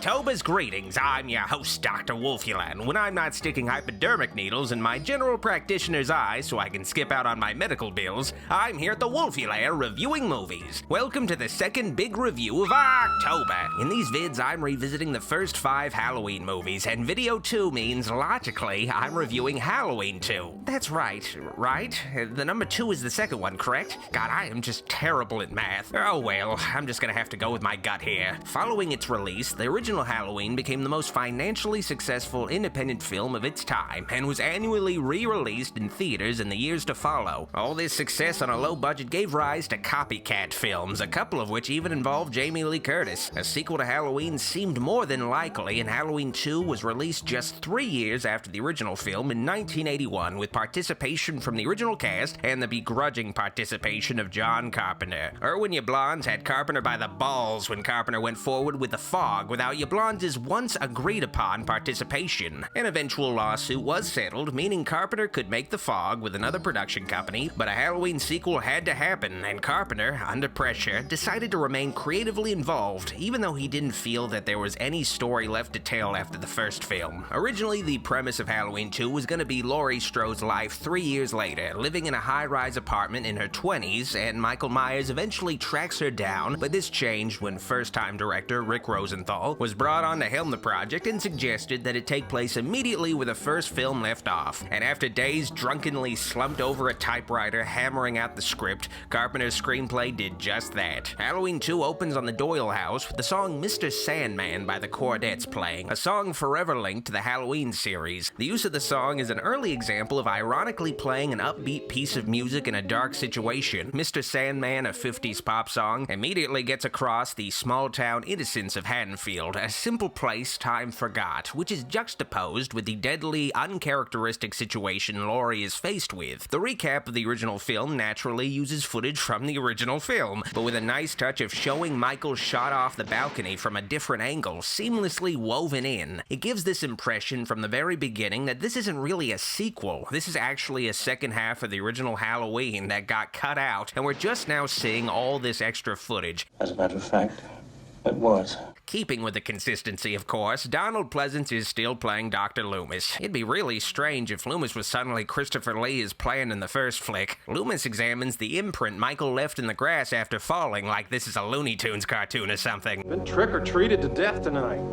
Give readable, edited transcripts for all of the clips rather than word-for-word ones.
AHHctober's greetings. I'm your host, Dr. Wolfula, and when I'm not sticking hypodermic needles in my general practitioner's eyes so I can skip out on my medical bills, I'm here at the Wolfula reviewing movies. Welcome to the second big review of AHHctober. In these vids, I'm revisiting the first 5 Halloween movies, and video 2 means, logically, I'm reviewing Halloween 2. That's right? The number 2 is the second one, correct? God, I am just terrible at math. Oh well, I'm just gonna have to go with my gut here. Following its release, the original Halloween became the most financially successful independent film of its time, and was annually re-released in theaters in the years to follow. All this success on a low budget gave rise to copycat films, a couple of which even involved Jamie Lee Curtis. A sequel to Halloween seemed more than likely, and Halloween 2 was released just 3 years after the original film in 1981, with participation from the original cast and the begrudging participation of John Carpenter. Erwin Yablans had Carpenter by the balls when Carpenter went forward with The Fog without Yablans' once agreed upon participation. An eventual lawsuit was settled, meaning Carpenter could make The Fog with another production company, but a Halloween sequel had to happen, and Carpenter, under pressure, decided to remain creatively involved, even though he didn't feel that there was any story left to tell after the first film. Originally, the premise of Halloween 2 was going to be Laurie Strode's life 3 years later, living in a high-rise apartment in her 20s, and Michael Myers eventually tracks her down, but this changed when first-time director Rick Rosenthal was brought on to helm the project and suggested that it take place immediately where the first film left off. And after days drunkenly slumped over a typewriter hammering out the script, Carpenter's screenplay did just that. Halloween 2 opens on the Doyle house with the song Mr. Sandman by the Chordettes playing, a song forever linked to the Halloween series. The use of the song is an early example of ironically playing an upbeat piece of music in a dark situation. Mr. Sandman, a 50s pop song, immediately gets across the small-town innocence of Haddonfield, a simple place time forgot, which is juxtaposed with the deadly, uncharacteristic situation Laurie is faced with. The recap of the original film naturally uses footage from the original film, but with a nice touch of showing Michael shot off the balcony from a different angle, seamlessly woven in. It gives this impression from the very beginning that this isn't really a sequel. This is actually a second half of the original Halloween that got cut out, and we're just now seeing all this extra footage. As a matter of fact, it was. Keeping with the consistency, of course, Donald Pleasance is still playing Dr. Loomis. It'd be really strange if Loomis was suddenly Christopher Lee as planned in the first flick. Loomis examines the imprint Michael left in the grass after falling like this is a Looney Tunes cartoon or something. Been trick-or-treated to death tonight.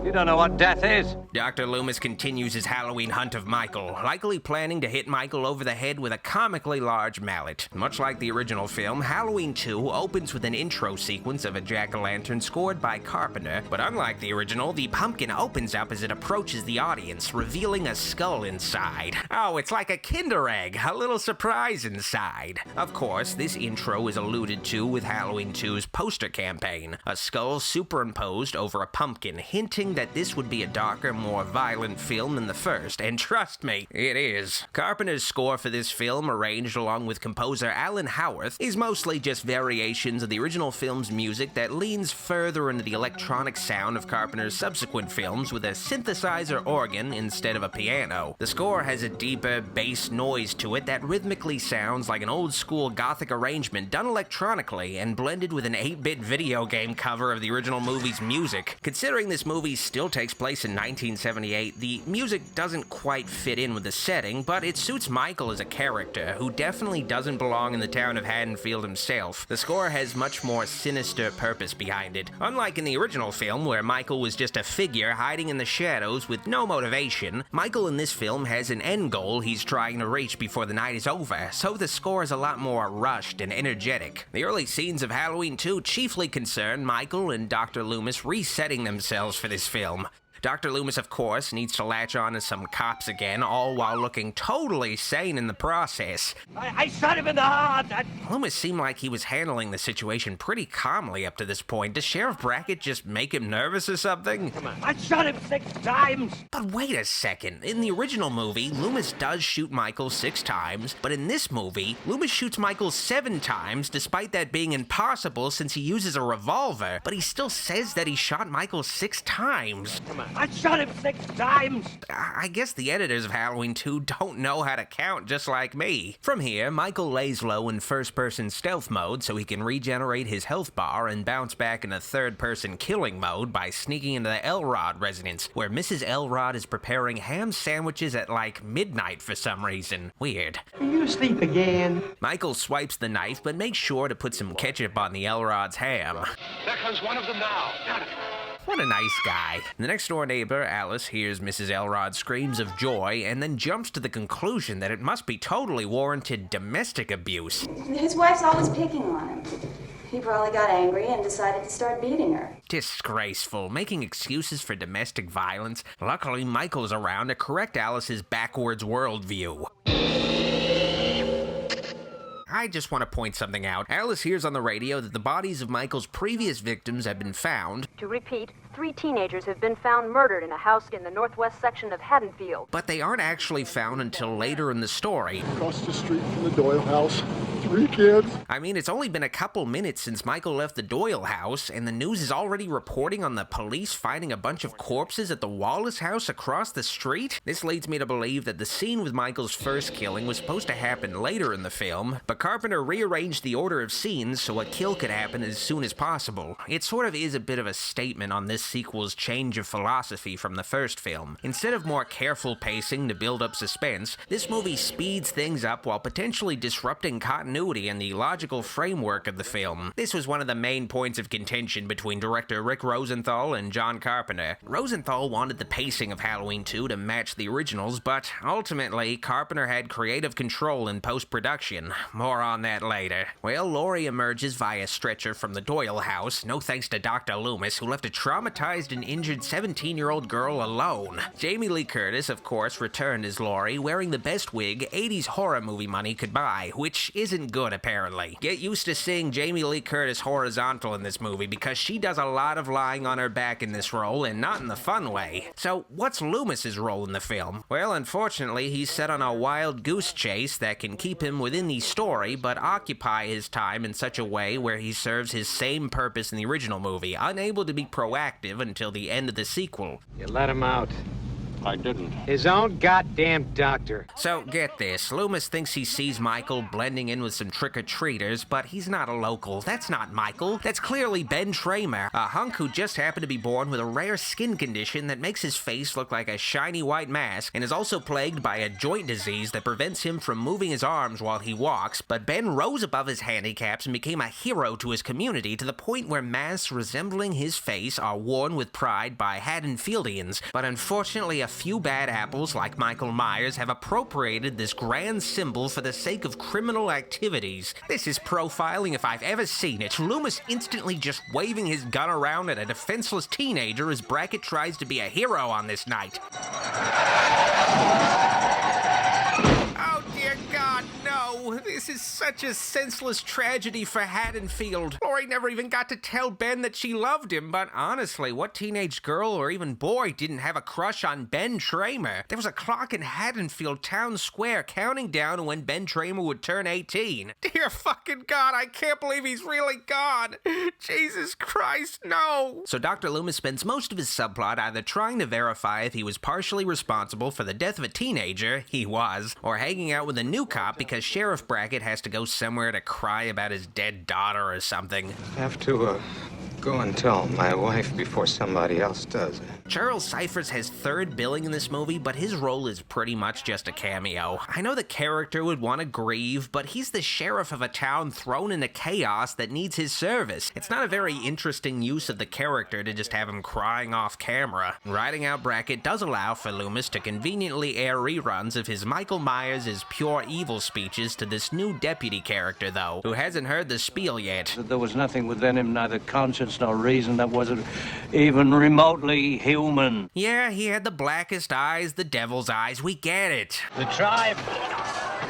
You don't know what death is. Dr. Loomis continues his Halloween hunt of Michael, likely planning to hit Michael over the head with a comically large mallet. Much like the original film, Halloween 2 opens with an intro sequence of a jack-o'-lantern scored by Carpenter, but unlike the original, the pumpkin opens up as it approaches the audience, revealing a skull inside. Oh, it's like a Kinder Egg, a little surprise inside. Of course, this intro is alluded to with Halloween 2's poster campaign, a skull superimposed over a pumpkin, hinting that this would be a darker, more violent film than the first, and trust me, it is. Carpenter's score for this film, arranged along with composer Alan Howarth, is mostly just variations of the original film's music that leans further into the electronic sound of Carpenter's subsequent films with a synthesizer organ instead of a piano. The score has a deeper bass noise to it that rhythmically sounds like an old-school gothic arrangement done electronically and blended with an 8-bit video game cover of the original movie's music. Considering this movie still takes place in 1978, the music doesn't quite fit in with the setting, but it suits Michael as a character, who definitely doesn't belong in the town of Haddonfield himself. The score has much more sinister purpose behind it. Unlike in the original film, where Michael was just a figure hiding in the shadows with no motivation, Michael in this film has an end goal he's trying to reach before the night is over, so the score is a lot more rushed and energetic. The early scenes of Halloween 2 chiefly concern Michael and Dr. Loomis resetting themselves for this film. Dr. Loomis, of course, needs to latch on to some cops again, all while looking totally sane in the process. I shot him in the heart! Loomis seemed like he was handling the situation pretty calmly up to this point. Does Sheriff Brackett just make him nervous or something? Come on. I shot him 6 times! But wait a second. In the original movie, Loomis does shoot Michael 6 times, but in this movie, Loomis shoots Michael 7 times, despite that being impossible since he uses a revolver, but he still says that he shot Michael 6 times. Come on. I shot him 6 times! I guess the editors of Halloween 2 don't know how to count just like me. From here, Michael lays low in first-person stealth mode so he can regenerate his health bar and bounce back into third-person killing mode by sneaking into the Elrod residence, where Mrs. Elrod is preparing ham sandwiches at like midnight for some reason. Weird. Are you asleep again? Michael swipes the knife, but makes sure to put some ketchup on the Elrod's ham. There comes one of them now. Got it. What a nice guy. The next-door neighbor, Alice, hears Mrs. Elrod's screams of joy and then jumps to the conclusion that it must be totally warranted domestic abuse. His wife's always picking on him. He probably got angry and decided to start beating her. Disgraceful, making excuses for domestic violence. Luckily, Michael's around to correct Alice's backwards worldview. I just want to point something out. Alice hears on the radio that the bodies of Michael's previous victims have been found. To repeat, 3 teenagers have been found murdered in a house in the northwest section of Haddonfield. But they aren't actually found until later in the story. Across the street from the Doyle house, 3 kids. I mean, it's only been a couple minutes since Michael left the Doyle house, and the news is already reporting on the police finding a bunch of corpses at the Wallace house across the street? This leads me to believe that the scene with Michael's first killing was supposed to happen later in the film, but Carpenter rearranged the order of scenes so a kill could happen as soon as possible. It sort of is a bit of a statement on this sequel's change of philosophy from the first film. Instead of more careful pacing to build up suspense, this movie speeds things up while potentially disrupting continuity and the logical framework of the film. This was one of the main points of contention between director Rick Rosenthal and John Carpenter. Rosenthal wanted the pacing of Halloween 2 to match the originals, but ultimately, Carpenter had creative control in post-production. More on that later. Well, Laurie emerges via stretcher from the Doyle house, no thanks to Dr. Loomis, who left a traumatized and injured 17-year-old girl alone. Jamie Lee Curtis, of course, returned as Laurie, wearing the best wig 80s horror movie money could buy, which isn't good, apparently. Get used to seeing Jamie Lee Curtis horizontal in this movie, because she does a lot of lying on her back in this role, and not in the fun way. So, what's Loomis's role in the film? Well, unfortunately, he's set on a wild goose chase that can keep him within the story, but occupy his time in such a way where he serves his same purpose in the original movie, unable to be proactive until the end of the sequel. You let him out. I didn't. His own goddamn doctor. So, get this, Loomis thinks he sees Michael blending in with some trick-or-treaters, but he's not a local. That's not Michael. That's clearly Ben Tramer, a hunk who just happened to be born with a rare skin condition that makes his face look like a shiny white mask, and is also plagued by a joint disease that prevents him from moving his arms while he walks. But Ben rose above his handicaps and became a hero to his community, to the point where masks resembling his face are worn with pride by Haddonfieldians. But unfortunately, a few bad apples like Michael Myers have appropriated this grand symbol for the sake of criminal activities. This is profiling if I've ever seen it. Loomis instantly just waving his gun around at a defenseless teenager as Brackett tries to be a hero on this night. Oh dear God, no! This is such a senseless tragedy for Haddonfield. Laurie never even got to tell Ben that she loved him, but honestly, what teenage girl or even boy didn't have a crush on Ben Tramer? There was a clock in Haddonfield Town Square counting down to when Ben Tramer would turn 18. Dear fucking God, I can't believe he's really gone. Jesus Christ, no! So Dr. Loomis spends most of his subplot either trying to verify if he was partially responsible for the death of a teenager, he was, or hanging out with a new cop because Sheriff Brackett has to go somewhere to cry about his dead daughter or something. Have to, go and tell my wife before somebody else does. Charles Cyphers has third billing in this movie, but his role is pretty much just a cameo. I know the character would want to grieve, but he's the sheriff of a town thrown into chaos that needs his service. It's not a very interesting use of the character to just have him crying off camera. Writing out Brackett does allow for Loomis to conveniently air reruns of his Michael Myers' pure evil speeches to this new deputy character, though, who hasn't heard the spiel yet. There was nothing within him, neither conscience nor reason, that wasn't even remotely human. Yeah, he had the blackest eyes, the devil's eyes, we get it. The tribe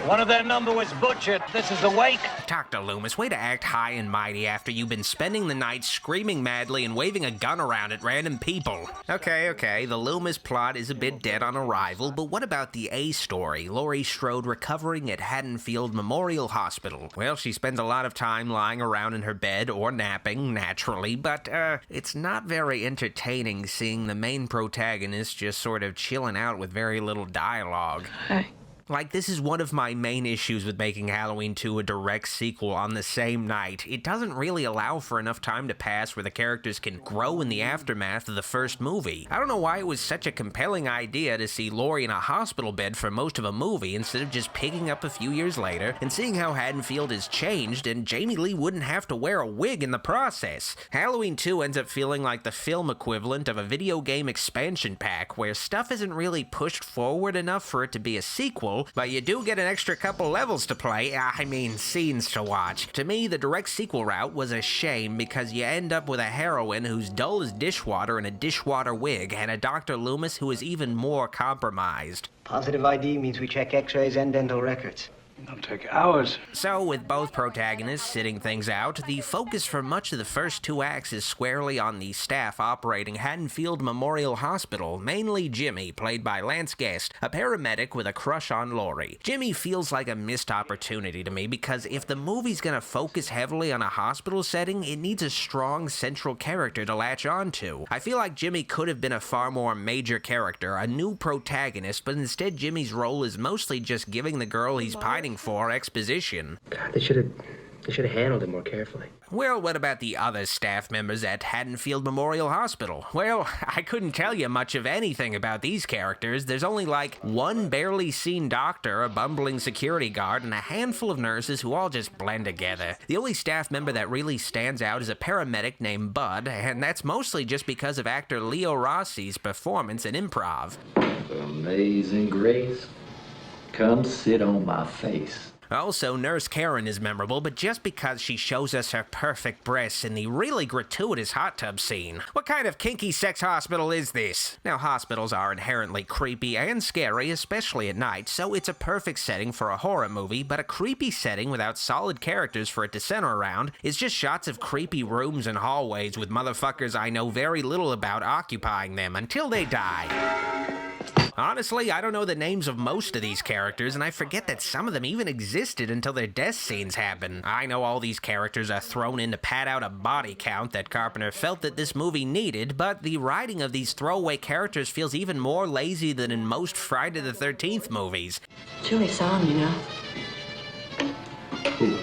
One of their number was butchered. This is the wake. Dr. Loomis, way to act high and mighty after you've been spending the night screaming madly and waving a gun around at random people. Okay, the Loomis plot is a bit dead on arrival, but what about the A story, Laurie Strode recovering at Haddonfield Memorial Hospital? Well, she spends a lot of time lying around in her bed or napping, naturally, but, it's not very entertaining seeing the main protagonist just sort of chilling out with very little dialogue. Hey. Like, this is one of my main issues with making Halloween 2 a direct sequel on the same night. It doesn't really allow for enough time to pass where the characters can grow in the aftermath of the first movie. I don't know why it was such a compelling idea to see Laurie in a hospital bed for most of a movie instead of just picking up a few years later and seeing how Haddonfield has changed and Jamie Lee wouldn't have to wear a wig in the process. Halloween 2 ends up feeling like the film equivalent of a video game expansion pack where stuff isn't really pushed forward enough for it to be a sequel, but you do get an extra couple levels to play, scenes to watch. To me, the direct sequel route was a shame because you end up with a heroine who's dull as dishwater in a dishwater wig and a Dr. Loomis who is even more compromised. Positive ID means we check x-rays and dental records. It'll take hours. So, with both protagonists sitting things out, the focus for much of the first two acts is squarely on the staff operating Haddonfield Memorial Hospital, mainly Jimmy, played by Lance Guest, a paramedic with a crush on Laurie. Jimmy feels like a missed opportunity to me because if the movie's gonna focus heavily on a hospital setting, it needs a strong central character to latch onto. I feel like Jimmy could have been a far more major character, a new protagonist, but instead Jimmy's role is mostly just giving the girl he's pining for exposition. God, they should have handled it more carefully. Well, what about the other staff members at Haddonfield Memorial Hospital? Well, I couldn't tell you much of anything about these characters. There's only like one barely seen doctor, a bumbling security guard, and a handful of nurses who all just blend together. The only staff member that really stands out is a paramedic named Bud, and that's mostly just because of actor Leo Rossi's performance in improv. Amazing grace. Come sit on my face. Also, Nurse Karen is memorable, but just because she shows us her perfect breasts in the really gratuitous hot tub scene. What kind of kinky sex hospital is this? Now, hospitals are inherently creepy and scary, especially at night, so it's a perfect setting for a horror movie, but a creepy setting without solid characters for it to center around is just shots of creepy rooms and hallways with motherfuckers I know very little about occupying them until they die. Honestly, I don't know the names of most of these characters, and I forget that some of them even existed until their death scenes happen. I know all these characters are thrown in to pad out a body count that Carpenter felt that this movie needed, but the writing of these throwaway characters feels even more lazy than in most Friday the 13th movies. Julie saw him, you know. Who?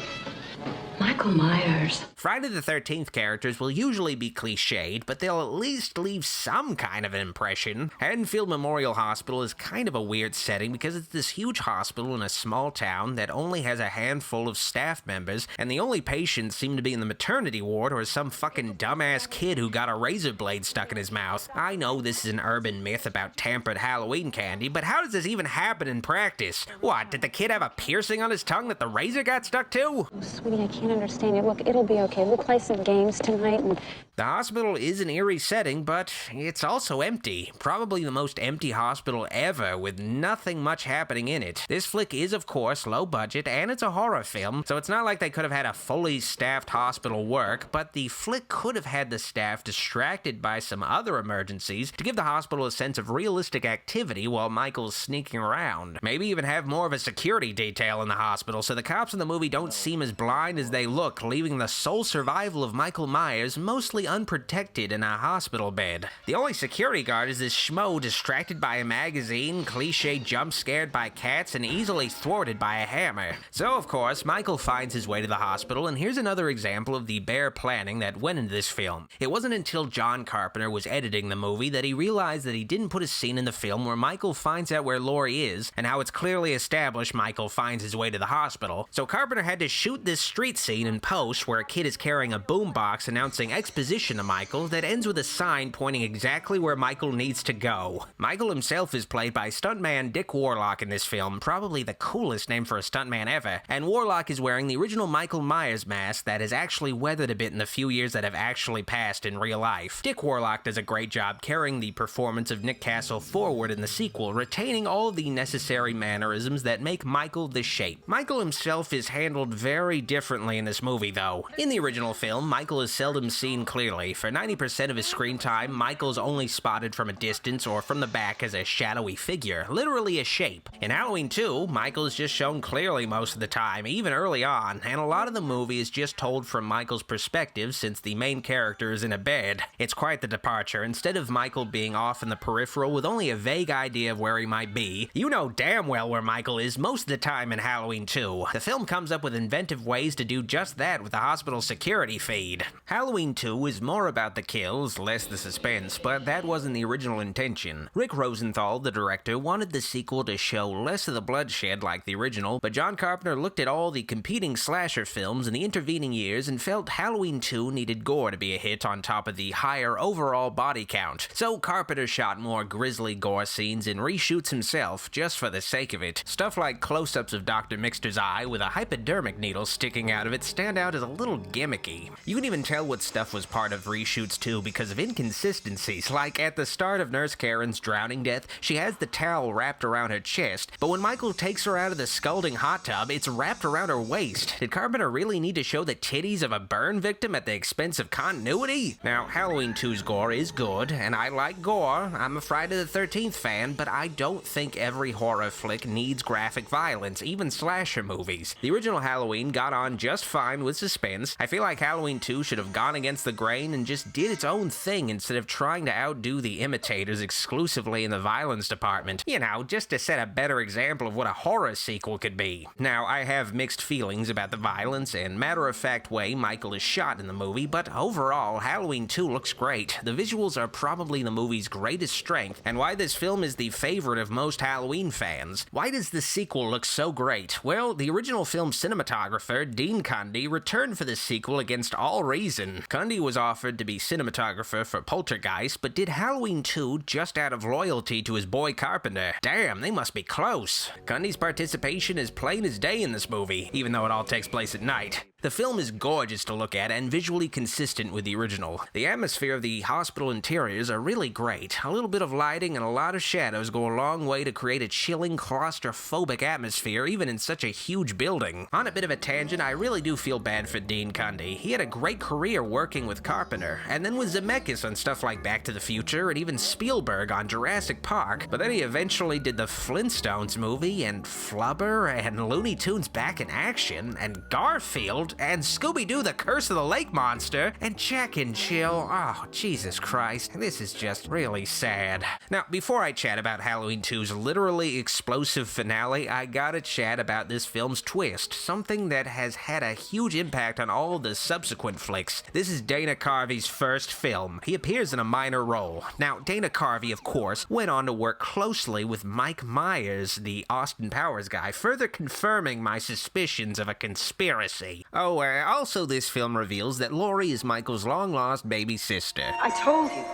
Michael Myers. Friday the 13th characters will usually be cliched, but they'll at least leave some kind of an impression. Haddonfield Memorial Hospital is kind of a weird setting because it's this huge hospital in a small town that only has a handful of staff members, and the only patients seem to be in the maternity ward or some fucking dumbass kid who got a razor blade stuck in his mouth. I know this is an urban myth about tampered Halloween candy, but how does this even happen in practice? What, did the kid have a piercing on his tongue that the razor got stuck to? Oh, sweetie, I can't understand you. Look, it'll be okay. We'll play some games tonight and... The hospital is an eerie setting, but it's also empty. Probably the most empty hospital ever, with nothing much happening in it. This flick is, of course, low budget, and it's a horror film, so it's not like they could have had a fully staffed hospital work, but the flick could have had the staff distracted by some other emergencies to give the hospital a sense of realistic activity while Michael's sneaking around. Maybe even have more of a security detail in the hospital so the cops in the movie don't seem as blind as they look, leaving the sole survival of Michael Myers mostly unprotected in a hospital bed. The only security guard is this schmo distracted by a magazine, cliche jump scared by cats, and easily thwarted by a hammer. So, of course, Michael finds his way to the hospital, and here's another example of the bare planning that went into this film. It wasn't until John Carpenter was editing the movie that he realized that he didn't put a scene in the film where Michael finds out where Laurie is, and how it's clearly established Michael finds his way to the hospital. So Carpenter had to shoot this street scene in post where a kid is carrying a boombox announcing exposition to Michael that ends with a sign pointing exactly where Michael needs to go. Michael himself is played by stuntman Dick Warlock in this film, probably the coolest name for a stuntman ever, and Warlock is wearing the original Michael Myers mask that has actually weathered a bit in the few years that have actually passed in real life. Dick Warlock does a great job carrying the performance of Nick Castle forward in the sequel, retaining all the necessary mannerisms that make Michael the Shape. Michael himself is handled very differently in this movie, though. In the original film, Michael is seldom seen clearly. For 90% of his screen time, Michael's only spotted from a distance or from the back as a shadowy figure, literally a shape. In Halloween 2, Michael is just shown clearly most of the time, even early on, and a lot of the movie is just told from Michael's perspective since the main character is in a bed. It's quite the departure. Instead of Michael being off in the peripheral with only a vague idea of where he might be, you know damn well where Michael is most of the time in Halloween 2. The film comes up with inventive ways to do just that with the hospital security feed. Halloween 2 is more about the kills, less the suspense, but that wasn't the original intention. Rick Rosenthal, the director, wanted the sequel to show less of the bloodshed like the original, but John Carpenter looked at all the competing slasher films in the intervening years and felt Halloween 2 needed gore to be a hit on top of the higher overall body count. So Carpenter shot more grisly gore scenes in reshoots himself, just for the sake of it. Stuff like close-ups of Dr. Mixter's eye with a hypodermic needle sticking out of it stand out as a little gimmicky. You can even tell what stuff was part of reshoots too because of inconsistencies, like at the start of Nurse Karen's drowning death, she has the towel wrapped around her chest, but when Michael takes her out of the scalding hot tub, it's wrapped around her waist. Did Carpenter really need to show the titties of a burn victim at the expense of continuity? Now, Halloween 2's gore is good, and I like gore. I'm a Friday the 13th fan, but I don't think every horror flick needs graphic violence, even slasher movies. The original Halloween got on just fine with suspense. I feel like Halloween 2 should have gone against the grain and just did its own thing instead of trying to outdo the imitators exclusively in the violence department. You know, just to set a better example of what a horror sequel could be. Now, I have mixed feelings about the violence and matter-of-fact way Michael is shot in the movie, but overall, Halloween 2 looks great. The visuals are probably the movie's greatest strength, and why this film is the favorite of most Halloween fans. Why does the sequel look so great? Well, the original film cinematographer, Dean Cundey, returned for this sequel against all reason. Cundey was offered to be cinematographer for Poltergeist, but did Halloween 2 just out of loyalty to his boy Carpenter. Damn, they must be close. Cundey's participation is plain as day in this movie, even though it all takes place at night. The film is gorgeous to look at and visually consistent with the original. The atmosphere of the hospital interiors are really great. A little bit of lighting and a lot of shadows go a long way to create a chilling, claustrophobic atmosphere even in such a huge building. On a bit of a tangent, I really do feel bad for Dean Cundey. He had a great career working with Carpenter, and then with Zemeckis on stuff like Back to the Future and even Spielberg on Jurassic Park, but then he eventually did the Flintstones movie and Flubber and Looney Tunes Back in Action and Garfield and Scooby-Doo the Curse of the Lake Monster and Jack and Jill. Oh, Jesus Christ. This is just really sad. Now, before I chat about Halloween 2's literally explosive finale, I gotta chat about this film's twist, something that has had a huge impact on all the subsequent flicks. This is Dana Carvey's first film. He appears in a minor role. Now, Dana Carvey, of course, went on to work closely with Mike Myers, the Austin Powers guy, further confirming my suspicions of a conspiracy. Also this film reveals that Laurie is Michael's long-lost baby sister. I told you.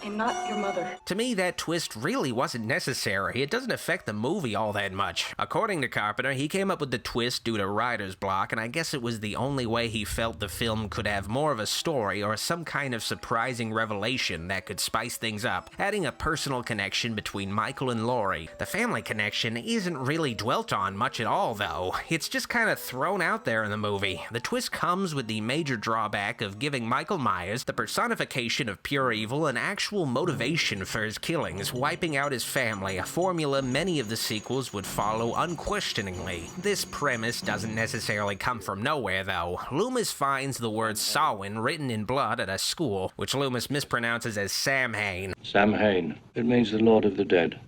I'm not your mother. To me, that twist really wasn't necessary. It doesn't affect the movie all that much. According to Carpenter, he came up with the twist due to writer's block, and I guess it was the only way he felt the film could have more of a story or some kind of surprising revelation that could spice things up, adding a personal connection between Michael and Laurie. The family connection isn't really dwelt on much at all, though. It's just kind of thrown out there in the movie. The twist comes with the major drawback of giving Michael Myers, the personification of pure evil, an actual motivation for his killings, wiping out his family, a formula many of the sequels would follow unquestioningly. This premise doesn't necessarily come from nowhere, though. Loomis finds the word Samhain written in blood at a school, which Loomis mispronounces as Samhain. Samhain. It means the Lord of the Dead.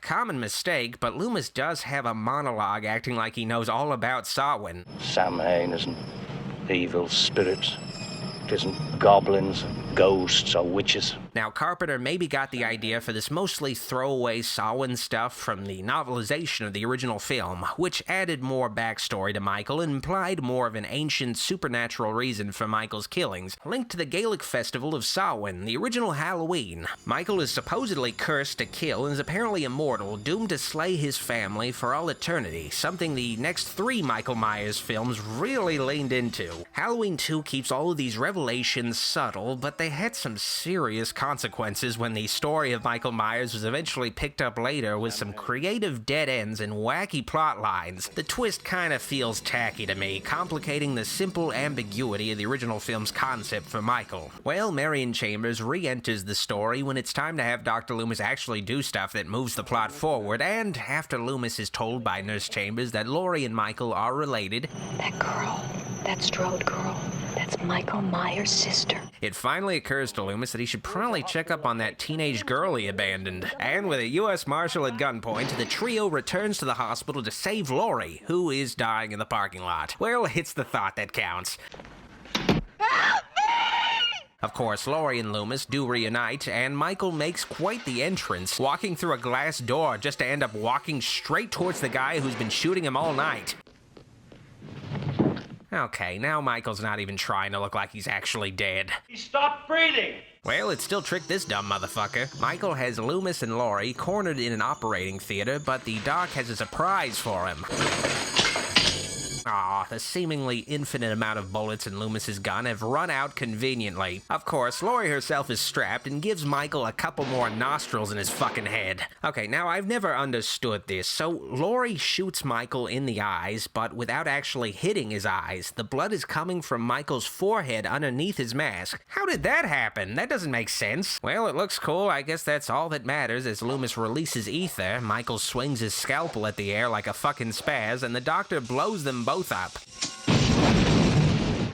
Common mistake, but Loomis does have a monologue acting like he knows all about Samhain. Samhain isn't evil spirits. It isn't goblins, ghosts, or witches. Now, Carpenter maybe got the idea for this mostly throwaway Samhain stuff from the novelization of the original film, which added more backstory to Michael and implied more of an ancient supernatural reason for Michael's killings, linked to the Gaelic festival of Samhain, the original Halloween. Michael is supposedly cursed to kill and is apparently immortal, doomed to slay his family for all eternity, something the next 3 Michael Myers films really leaned into. Halloween 2 keeps all of these revelations subtle, but they had some serious consequences when the story of Michael Myers was eventually picked up later with some creative dead ends and wacky plot lines. The twist kind of feels tacky to me, complicating the simple ambiguity of the original film's concept for Michael. Well, Marion Chambers re-enters the story when it's time to have Dr. Loomis actually do stuff that moves the plot forward, and after Loomis is told by Nurse Chambers that Laurie and Michael are related, That girl, that Strode girl, that's Michael Myers' sister. it finally occurs to Loomis that he should probably check up on that teenage girl he abandoned. And with a U.S. Marshal at gunpoint, the trio returns to the hospital to save Laurie, who is dying in the parking lot. Well, it's the thought that counts. Of course, Laurie and Loomis do reunite, and Michael makes quite the entrance, walking through a glass door just to end up walking straight towards the guy who's been shooting him all night. Okay, now Michael's not even trying to look like he's actually dead. He stopped breathing! Well, it still tricked this dumb motherfucker. Michael has Loomis and Laurie cornered in an operating theater, but the doc has a surprise for him. Aw, the seemingly infinite amount of bullets in Loomis's gun have run out conveniently. Of course, Laurie herself is strapped and gives Michael a couple more nostrils in his fucking head. Okay, now I've never understood this. So, Laurie shoots Michael in the eyes, but without actually hitting his eyes. The blood is coming from Michael's forehead underneath his mask. How did that happen? That doesn't make sense. Well, it looks cool. I guess that's all that matters. As Loomis releases ether, Michael swings his scalpel at the air like a fucking spaz, and the doctor blows them both up.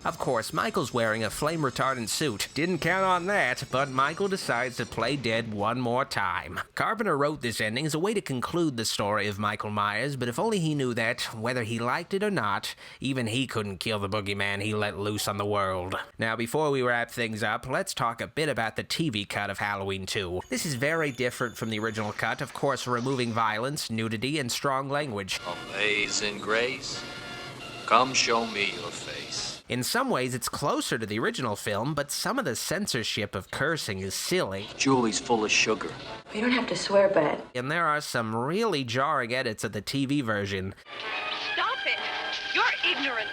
Of course, Michael's wearing a flame-retardant suit. Didn't count on that, but Michael decides to play dead one more time. Carpenter wrote this ending as a way to conclude the story of Michael Myers, but if only he knew that, whether he liked it or not, even he couldn't kill the boogeyman he let loose on the world. Now, before we wrap things up, let's talk a bit about the TV cut of Halloween 2. This is very different from the original cut, of course removing violence, nudity, and strong language. Amazing Grace, come show me your face. In some ways, it's closer to the original film, but some of the censorship of cursing is silly. Julie's full of sugar. You don't have to swear, bud. And there are some really jarring edits of the TV version. Stop it! You're ignorant.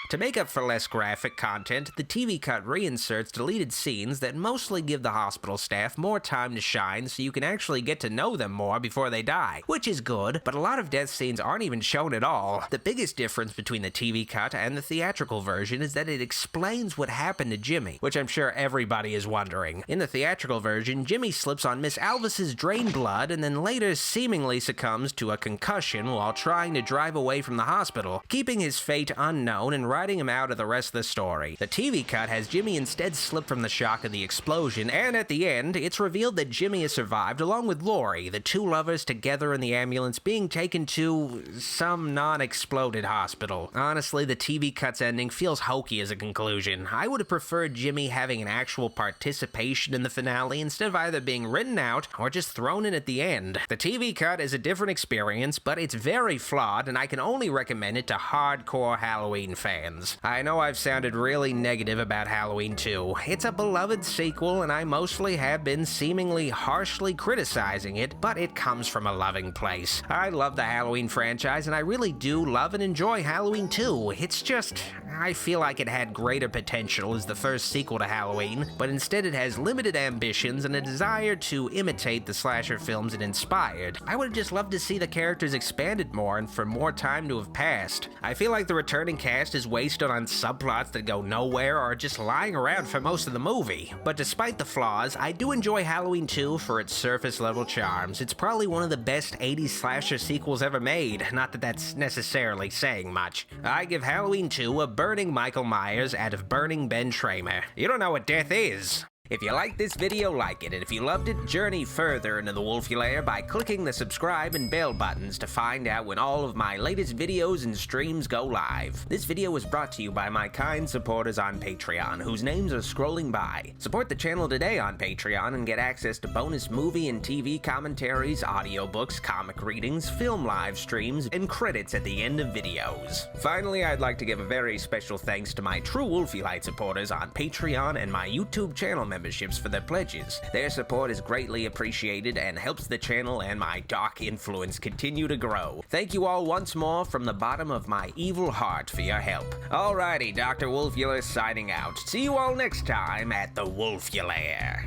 To make up for less graphic content, the TV cut reinserts deleted scenes that mostly give the hospital staff more time to shine so you can actually get to know them more before they die, which is good, but a lot of death scenes aren't even shown at all. The biggest difference between the TV cut and the theatrical version is that it explains what happened to Jimmy, which I'm sure everybody is wondering. In the theatrical version, Jimmy slips on Miss Alvis's drained blood and then later seemingly succumbs to a concussion while trying to drive away from the hospital, keeping his fate unknown and writing him out of the rest of the story. The TV cut has Jimmy instead slip from the shock of the explosion, and at the end, it's revealed that Jimmy has survived along with Laurie, the two lovers together in the ambulance being taken to some non-exploded hospital. Honestly, the TV cut's ending feels hokey as a conclusion. I would have preferred Jimmy having an actual participation in the finale instead of either being written out or just thrown in at the end. The TV cut is a different experience, but it's very flawed, and I can only recommend it to hardcore Halloween fans. I know I've sounded really negative about Halloween 2. It's a beloved sequel, and I mostly have been seemingly harshly criticizing it, but it comes from a loving place. I love the Halloween franchise, and I really do love and enjoy Halloween 2. It's just, I feel like it had greater potential as the first sequel to Halloween, but instead it has limited ambitions and a desire to imitate the slasher films it inspired. I would have just loved to see the characters expanded more and for more time to have passed. I feel like the returning cast is wasted on subplots that go nowhere or are just lying around for most of the movie. But despite the flaws, I do enjoy Halloween 2 for its surface level charms. It's probably one of the best 80s slasher sequels ever made, not that that's necessarily saying much. I give Halloween 2 a burning Michael Myers out of burning Ben Tramer. You don't know what death is. If you liked this video, like it, and if you loved it, journey further into the Wolfula by clicking the subscribe and bell buttons to find out when all of my latest videos and streams go live. This video was brought to you by my kind supporters on Patreon, whose names are scrolling by. Support the channel today on Patreon and get access to bonus movie and TV commentaries, audiobooks, comic readings, film live streams, and credits at the end of videos. Finally, I'd like to give a very special thanks to my true Wolfula supporters on Patreon and my YouTube channel memberships for their pledges. Their support is greatly appreciated and helps the channel and my dark influence continue to grow. Thank you all once more from the bottom of my evil heart for your help. Alrighty, Dr. Wolfula signing out. See you all next time at the Wolfula.